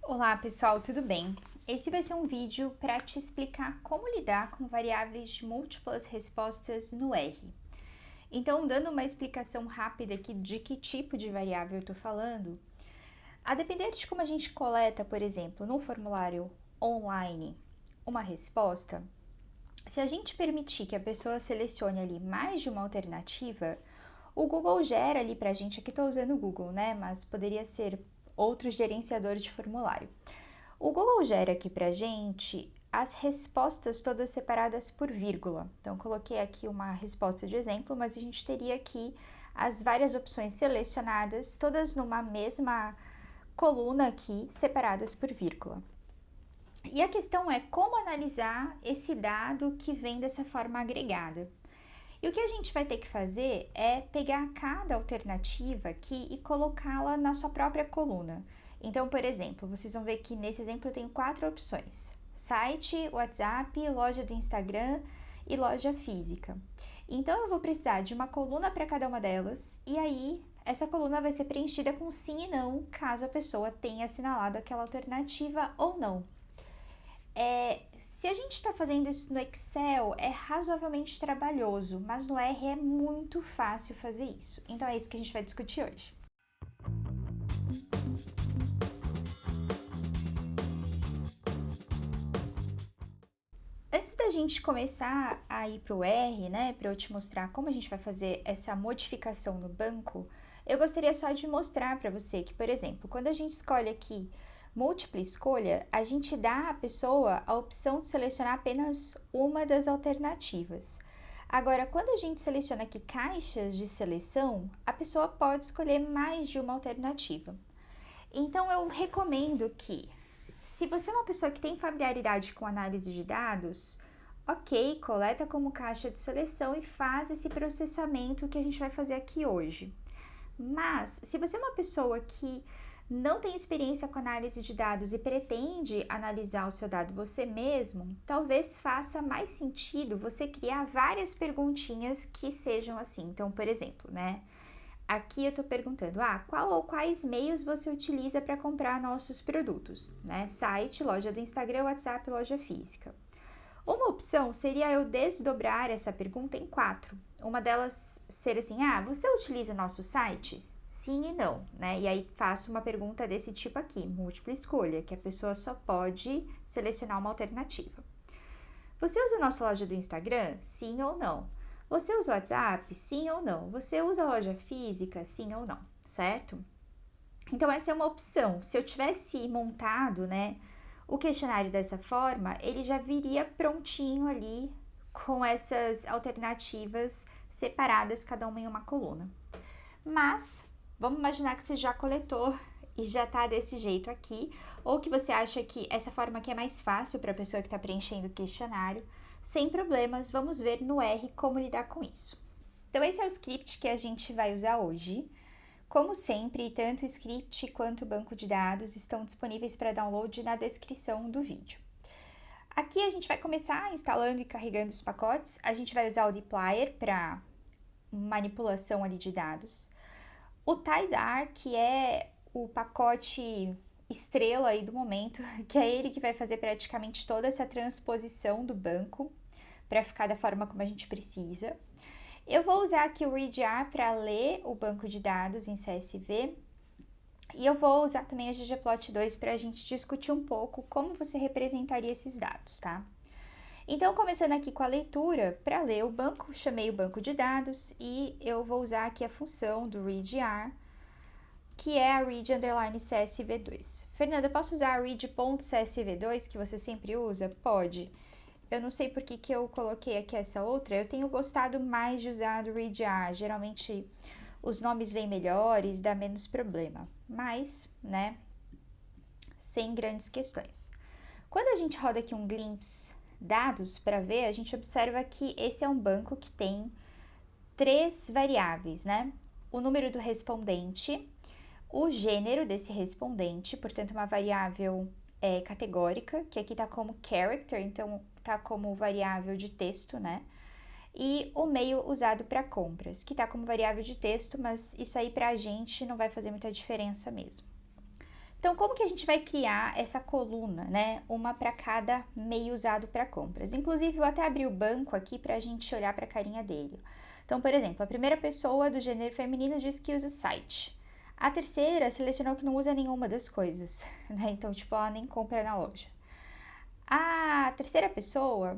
Olá pessoal, tudo bem? Esse vai ser um vídeo para te explicar como lidar com variáveis de múltiplas respostas no R. Então, dando uma explicação rápida aqui de que tipo de variável eu estou falando, a depender de como a gente coleta, por exemplo, no formulário online uma resposta, se a gente permitir que a pessoa selecione ali mais de uma alternativa, o Google gera ali para a gente, aqui estou usando o Google, né? Mas poderia ser outros gerenciadores de formulário. O Google gera aqui pra gente as respostas todas separadas por vírgula. Então, coloquei aqui uma resposta de exemplo, mas a gente teria aqui as várias opções selecionadas, todas numa mesma coluna aqui, separadas por vírgula. E a questão é como analisar esse dado que vem dessa forma agregada. E o que a gente vai ter que fazer é pegar cada alternativa aqui e colocá-la na sua própria coluna. Então, por exemplo, vocês vão ver que nesse exemplo eu tenho 4 opções: site, WhatsApp, loja do Instagram e loja física. Então, eu vou precisar de uma coluna para cada uma delas, e aí essa coluna vai ser preenchida com sim e não, caso a pessoa tenha assinalado aquela alternativa ou não. Se a gente está fazendo isso no Excel, é razoavelmente trabalhoso, mas no R é muito fácil fazer isso. Então é isso que a gente vai discutir hoje. Antes da gente começar a ir para o R, né, para eu te mostrar como a gente vai fazer essa modificação no banco, eu gostaria só de mostrar para você que, por exemplo, quando a gente escolhe aqui múltipla escolha, a gente dá à pessoa a opção de selecionar apenas uma das alternativas. Agora, quando a gente seleciona aqui caixas de seleção, a pessoa pode escolher mais de uma alternativa. Então, eu recomendo que, se você é uma pessoa que tem familiaridade com análise de dados, ok, coleta como caixa de seleção e faz esse processamento que a gente vai fazer aqui hoje. Mas, se você é uma pessoa que não tem experiência com análise de dados e pretende analisar o seu dado você mesmo, talvez faça mais sentido você criar várias perguntinhas que sejam assim. Então, por exemplo, né? Aqui eu estou perguntando, qual ou quais meios você utiliza para comprar nossos produtos, né? Site, loja do Instagram, WhatsApp, loja física. Uma opção seria eu desdobrar essa pergunta em 4. Uma delas ser assim, você utiliza nosso site? Sim e não, né? E aí faço uma pergunta desse tipo aqui, múltipla escolha, que a pessoa só pode selecionar uma alternativa. Você usa a nossa loja do Instagram? Sim ou não? Você usa o WhatsApp? Sim ou não? Você usa a loja física? Sim ou não? Certo? Então, essa é uma opção. Se eu tivesse montado, né, o questionário dessa forma, ele já viria prontinho ali com essas alternativas separadas, cada uma em uma coluna. Mas, vamos imaginar que você já coletou e já tá desse jeito aqui, ou que você acha que essa forma aqui é mais fácil para a pessoa que está preenchendo o questionário. Sem problemas, vamos ver no R como lidar com isso. Então, esse é o script que a gente vai usar hoje. Como sempre, tanto o script quanto o banco de dados estão disponíveis para download na descrição do vídeo. Aqui a gente vai começar instalando e carregando os pacotes. A gente vai usar o dplyr para manipulação ali de dados. O TiDAR, que é o pacote estrela aí do momento, que é ele que vai fazer praticamente toda essa transposição do banco para ficar da forma como a gente precisa. Eu vou usar aqui o readr para ler o banco de dados em CSV e eu vou usar também o ggplot2 para a gente discutir um pouco como você representaria esses dados, tá? Então, começando aqui com a leitura, para ler o banco, chamei o banco de dados e eu vou usar aqui a função do readr, que é a read_csv2. Fernanda, posso usar a read.csv2 que você sempre usa? Pode. Eu não sei por que eu coloquei aqui essa outra, eu tenho gostado mais de usar do readr, geralmente os nomes vêm melhores, dá menos problema, mas, né, sem grandes questões. Quando a gente roda aqui um glimpse dados para ver, a gente observa que esse é um banco que tem 3 variáveis, né? O número do respondente, o gênero desse respondente, portanto, uma variável categórica, que aqui está como character, então está como variável de texto, né? E o meio usado para compras, que está como variável de texto, mas isso aí para a gente não vai fazer muita diferença mesmo. Então, como que a gente vai criar essa coluna, né? Uma para cada meio usado para compras. Inclusive, eu até abri o banco aqui para a gente olhar para a carinha dele. Então, por exemplo, a primeira pessoa do gênero feminino diz que usa o site. A terceira selecionou que não usa nenhuma das coisas, né? Então, tipo, ela nem compra na loja. A terceira pessoa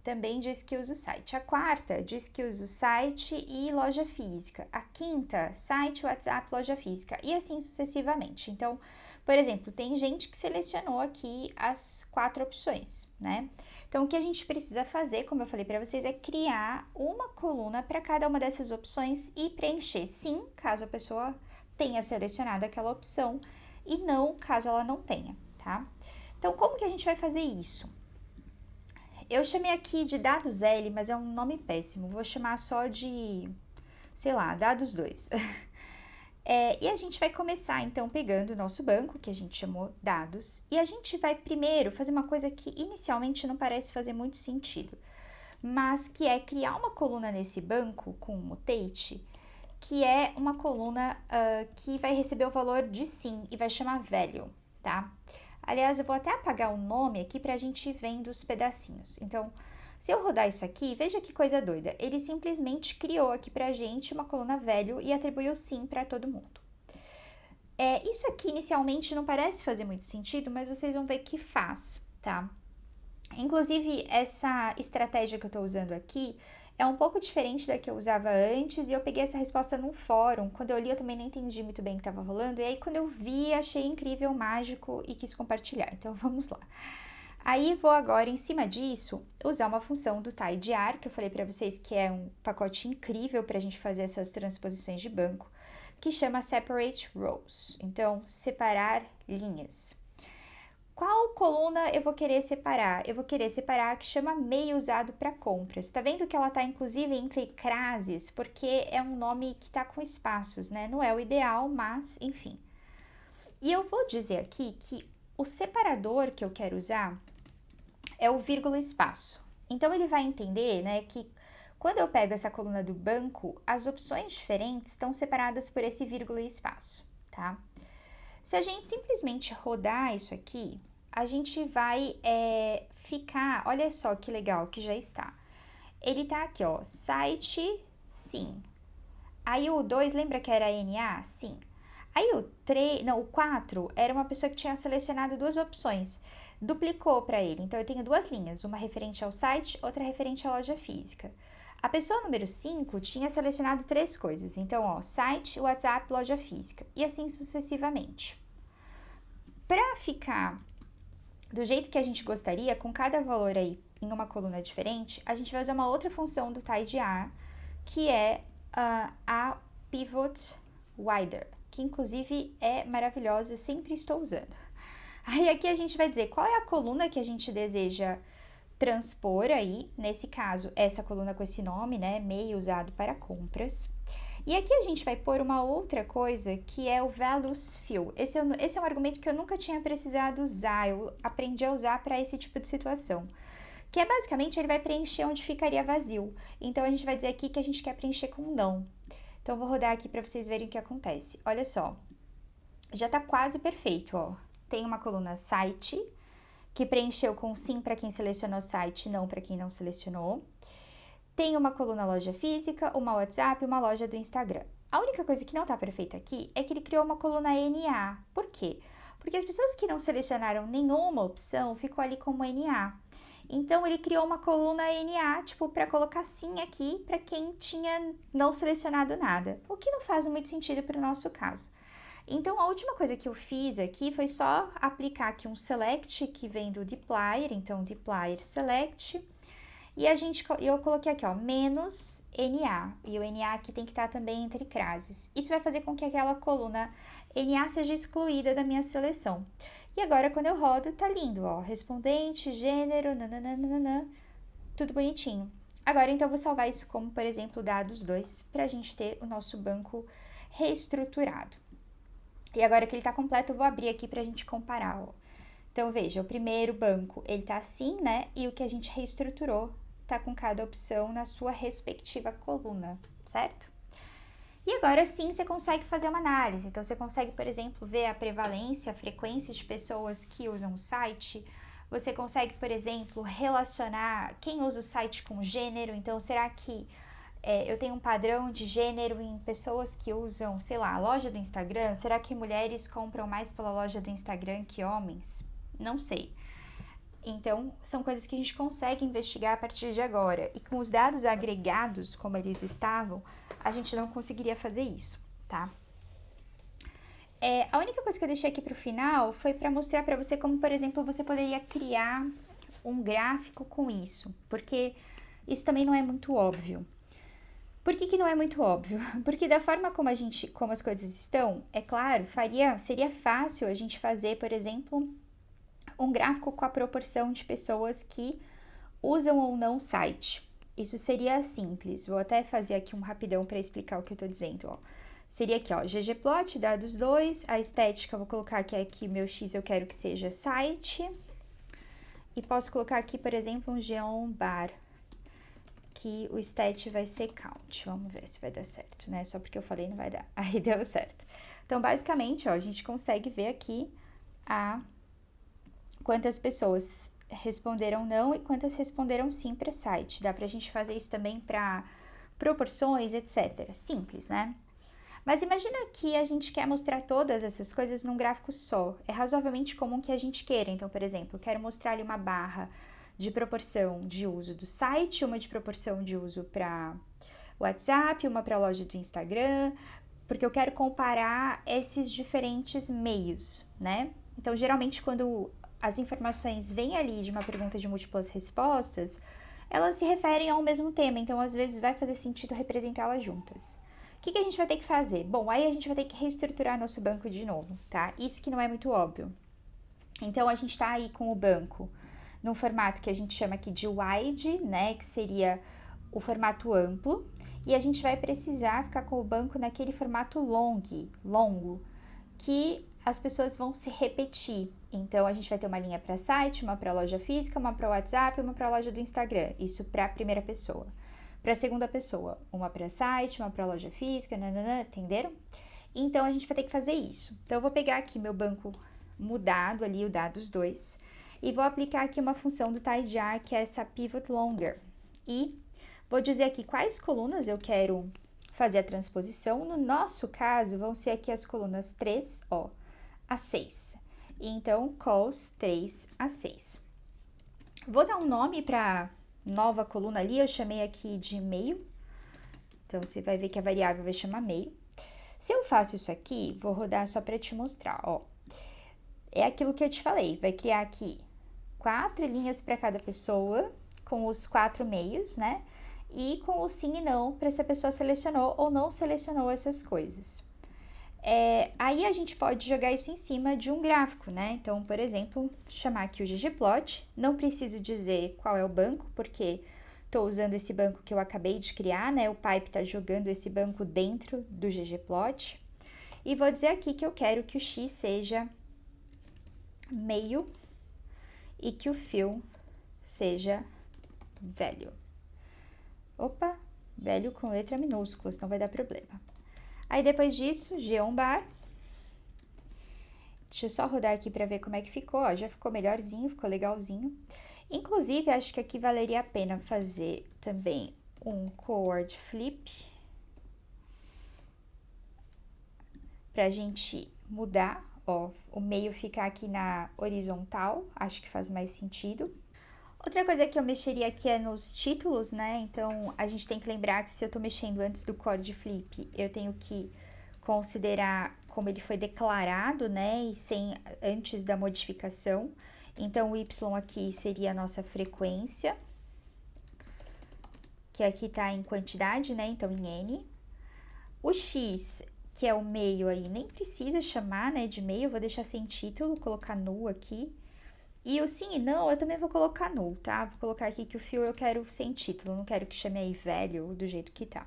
também diz que usa o site. A quarta diz que usa o site e loja física. A quinta, site, WhatsApp, loja física. E assim sucessivamente. Então, por exemplo, tem gente que selecionou aqui as 4 opções, né? Então, o que a gente precisa fazer, como eu falei para vocês, é criar uma coluna para cada uma dessas opções e preencher sim, caso a pessoa tenha selecionado aquela opção, e não caso ela não tenha, tá? Então, como que a gente vai fazer isso? Eu chamei aqui de dados L, mas é um nome péssimo. Vou chamar só de, sei lá, dados 2. E a gente vai começar, então, pegando o nosso banco, que a gente chamou dados, e a gente vai primeiro fazer uma coisa que inicialmente não parece fazer muito sentido, mas que é criar uma coluna nesse banco com um mutate, que é uma coluna que vai receber o valor de sim e vai chamar value, tá? Aliás, eu vou até apagar o nome aqui para a gente ir vendo os pedacinhos. Então, se eu rodar isso aqui, veja que coisa doida. Ele simplesmente criou aqui para a gente uma coluna velho e atribuiu sim para todo mundo. Isso aqui inicialmente não parece fazer muito sentido, mas vocês vão ver que faz, tá? Inclusive, essa estratégia que eu estou usando aqui é um pouco diferente da que eu usava antes, e eu peguei essa resposta num fórum. Quando eu li, eu também não entendi muito bem o que estava rolando, e aí quando eu vi, achei incrível, mágico e quis compartilhar. Então, vamos lá. Aí, vou agora, em cima disso, usar uma função do tidyar, que eu falei para vocês que é um pacote incrível para a gente fazer essas transposições de banco, que chama Separate Rows. Então, separar linhas. Qual coluna eu vou querer separar? Eu vou querer separar a que chama meio usado para compras. Tá vendo que ela tá inclusive entre crases, porque é um nome que tá com espaços, né? Não é o ideal, mas enfim. E eu vou dizer aqui que o separador que eu quero usar é o vírgula espaço. Então ele vai entender, né, que quando eu pego essa coluna do banco, as opções diferentes estão separadas por esse vírgula e espaço, tá? Se a gente simplesmente rodar isso aqui, a gente vai ficar, olha só que legal que já está. Ele tá aqui, ó, site, sim. Aí o 2, lembra que era NA? Sim. Aí o 3, não, o 4 era uma pessoa que tinha selecionado 2 opções. Duplicou para ele. Então eu tenho 2 linhas, uma referente ao site, outra referente à loja física. A pessoa número 5 tinha selecionado 3 coisas. Então, ó, site, WhatsApp, loja física. E assim sucessivamente. Para ficar do jeito que a gente gostaria, com cada valor aí em uma coluna diferente, a gente vai usar uma outra função do tidyar, que é a pivot wider, que inclusive é maravilhosa, sempre estou usando. Aí aqui a gente vai dizer qual é a coluna que a gente deseja transpor aí, nesse caso, essa coluna com esse nome, né, meio usado para compras. E aqui a gente vai pôr uma outra coisa que é o values fill. Esse é um argumento que eu nunca tinha precisado usar, eu aprendi a usar para esse tipo de situação. Que é basicamente, ele vai preencher onde ficaria vazio. Então, a gente vai dizer aqui que a gente quer preencher com não. Então, eu vou rodar aqui para vocês verem o que acontece. Olha só, já tá quase perfeito, ó. Tem uma coluna site, que preencheu com sim para quem selecionou site, não para quem não selecionou. Tem uma coluna loja física, uma WhatsApp e uma loja do Instagram. A única coisa que não tá perfeita aqui é que ele criou uma coluna NA. Por quê? Porque as pessoas que não selecionaram nenhuma opção ficou ali como NA. Então ele criou uma coluna NA, tipo, para colocar sim aqui para quem tinha não selecionado nada. O que não faz muito sentido para o nosso caso. Então a última coisa que eu fiz aqui foi só aplicar aqui um select que vem do dplyr, então dplyr select. E eu coloquei aqui, ó, menos NA. E o NA aqui tem que estar também entre crases. Isso vai fazer com que aquela coluna NA seja excluída da minha seleção. E agora, quando eu rodo, tá lindo, ó. Respondente, gênero, nananana, tudo bonitinho. Agora, então, eu vou salvar isso como, por exemplo, dados 2, pra gente ter o nosso banco reestruturado. E agora que ele tá completo, eu vou abrir aqui pra gente comparar, ó. Então, veja, o primeiro banco, ele tá assim, né? E o que a gente reestruturou tá com cada opção na sua respectiva coluna, certo? E agora sim você consegue fazer uma análise. Então você consegue, por exemplo, ver a prevalência, a frequência de pessoas que usam o site. Você consegue, por exemplo, relacionar quem usa o site com gênero. Então, será que eu tenho um padrão de gênero em pessoas que usam, sei lá, a loja do Instagram? Será que mulheres compram mais pela loja do Instagram que homens? Não sei. Então, são coisas que a gente consegue investigar a partir de agora. E com os dados agregados, como eles estavam, a gente não conseguiria fazer isso, tá? A única coisa que eu deixei aqui pro final foi para mostrar para você como, por exemplo, você poderia criar um gráfico com isso, porque isso também não é muito óbvio. Por que não é muito óbvio? Porque da forma como as coisas estão, é claro, seria fácil a gente fazer, por exemplo, um gráfico com a proporção de pessoas que usam ou não o site. Isso seria simples. Vou até fazer aqui um rapidão para explicar o que eu estou dizendo. Ó. Seria aqui, ó, ggplot, dados 2, a estética, eu vou colocar que aqui meu X eu quero que seja site. E posso colocar aqui, por exemplo, um geonbar, que o stat vai ser count. Vamos ver se vai dar certo, né? Só porque eu falei não vai dar. Aí deu certo. Então, basicamente, ó, a gente consegue ver aqui quantas pessoas responderam não e quantas responderam sim para site. Dá pra gente fazer isso também para proporções, etc. Simples, né? Mas imagina que a gente quer mostrar todas essas coisas num gráfico só. É razoavelmente comum que a gente queira. Então, por exemplo, eu quero mostrar ali uma barra de proporção de uso do site, uma de proporção de uso para WhatsApp, uma para a loja do Instagram, porque eu quero comparar esses diferentes meios, né? Então, geralmente, quando as informações vêm ali de uma pergunta de múltiplas respostas, elas se referem ao mesmo tema, então às vezes vai fazer sentido representá-las juntas. O que a gente vai ter que fazer? Bom, aí a gente vai ter que reestruturar nosso banco de novo, tá? Isso que não é muito óbvio. Então, a gente está aí com o banco num formato que a gente chama aqui de wide, né? Que seria o formato amplo. E a gente vai precisar ficar com o banco naquele formato longo, que as pessoas vão se repetir. Então, a gente vai ter uma linha para site, uma para loja física, uma para WhatsApp, uma para loja do Instagram. Isso para a primeira pessoa. Para a segunda pessoa, uma para site, uma para loja física, nananã, entenderam? Então, a gente vai ter que fazer isso. Então, eu vou pegar aqui meu banco mudado ali, o dados 2, e vou aplicar aqui uma função do tidyar, que é essa pivot longer. E vou dizer aqui quais colunas eu quero fazer a transposição. No nosso caso, vão ser aqui as colunas 3, ó, a 6. Então, cols 3 a 6. Vou dar um nome para nova coluna ali, eu chamei aqui de meio. Então, você vai ver que a variável vai chamar meio. Se eu faço isso aqui, vou rodar só para te mostrar, ó. É aquilo que eu te falei, vai criar aqui 4 linhas para cada pessoa, com os 4 meios, né? E com o sim e não, para se a pessoa selecionou ou não selecionou essas coisas. Aí a gente pode jogar isso em cima de um gráfico, né? Então, por exemplo, chamar aqui o ggplot. Não preciso dizer qual é o banco, porque estou usando esse banco que eu acabei de criar, né? O pipe está jogando esse banco dentro do ggplot. E vou dizer aqui que eu quero que o x seja meio e que o fill seja velho. Opa, velho com letra minúscula, senão vai dar problema. Aí depois disso, geonbar. Deixa eu só rodar aqui para ver como é que ficou. Ó, já ficou melhorzinho, ficou legalzinho. Inclusive, acho que aqui valeria a pena fazer também um coord flip pra gente mudar, ó, o meio ficar aqui na horizontal, acho que faz mais sentido. Outra coisa que eu mexeria aqui é nos títulos, né? Então, a gente tem que lembrar que se eu tô mexendo antes do coord flip, eu tenho que considerar como ele foi declarado, né? E sem antes da modificação. Então, o Y aqui seria a nossa frequência, que aqui tá em quantidade, né? Então, em N. O X, que é o meio aí, nem precisa chamar, né, de meio, eu vou deixar sem título, colocar null aqui. E o sim e não, eu também vou colocar null, tá? Vou colocar aqui que o fio eu quero sem título, não quero que chame aí velho do jeito que tá.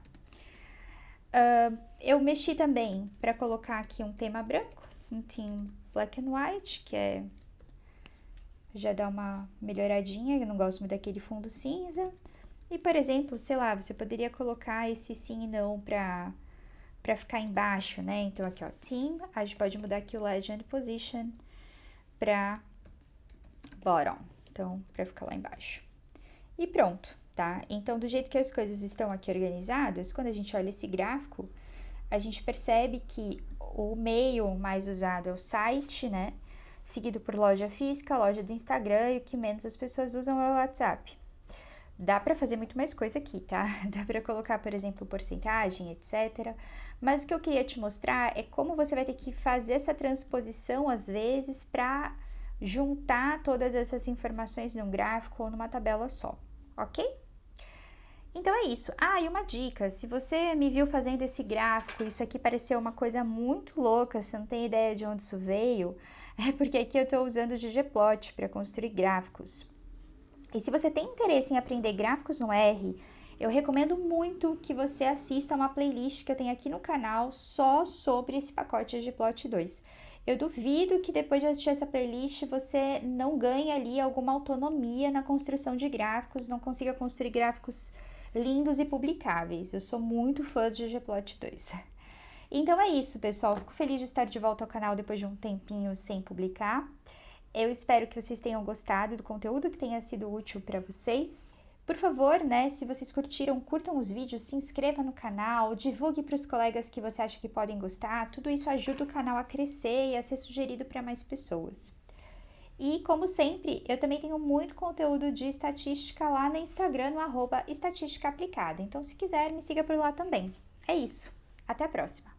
Eu mexi também para colocar aqui um tema branco, um theme black and white, que é já dá uma melhoradinha, eu não gosto muito daquele fundo cinza. E, por exemplo, sei lá, você poderia colocar esse sim e não para para ficar embaixo, né? Então aqui, ó, team, a gente pode mudar aqui o legend position para bottom, então para ficar lá embaixo. E pronto, tá? Então, do jeito que as coisas estão aqui organizadas, quando a gente olha esse gráfico, a gente percebe que o meio mais usado é o site, né? Seguido por loja física, loja do Instagram, e o que menos as pessoas usam é o WhatsApp. Dá para fazer muito mais coisa aqui, tá? Dá para colocar, por exemplo, porcentagem, etc. Mas o que eu queria te mostrar é como você vai ter que fazer essa transposição, às vezes, para juntar todas essas informações num gráfico ou numa tabela só, ok? Então é isso. Ah, e uma dica, se você me viu fazendo esse gráfico, isso aqui pareceu uma coisa muito louca, você não tem ideia de onde isso veio, é porque aqui eu estou usando o ggplot para construir gráficos. E se você tem interesse em aprender gráficos no R, eu recomendo muito que você assista uma playlist que eu tenho aqui no canal só sobre esse pacote ggplot 2. Eu duvido que depois de assistir essa playlist você não ganhe ali alguma autonomia na construção de gráficos, não consiga construir gráficos lindos e publicáveis. Eu sou muito fã de ggplot 2. Então é isso, pessoal. Fico feliz de estar de volta ao canal depois de um tempinho sem publicar. Eu espero que vocês tenham gostado do conteúdo, que tenha sido útil para vocês. Por favor, né, se vocês curtiram, curtam os vídeos, se inscreva no canal, divulgue para os colegas que você acha que podem gostar. Tudo isso ajuda o canal a crescer e a ser sugerido para mais pessoas. E, como sempre, eu também tenho muito conteúdo de estatística lá no Instagram, no @estatísticaaplicada. Então, se quiser, me siga por lá também. É isso. Até a próxima!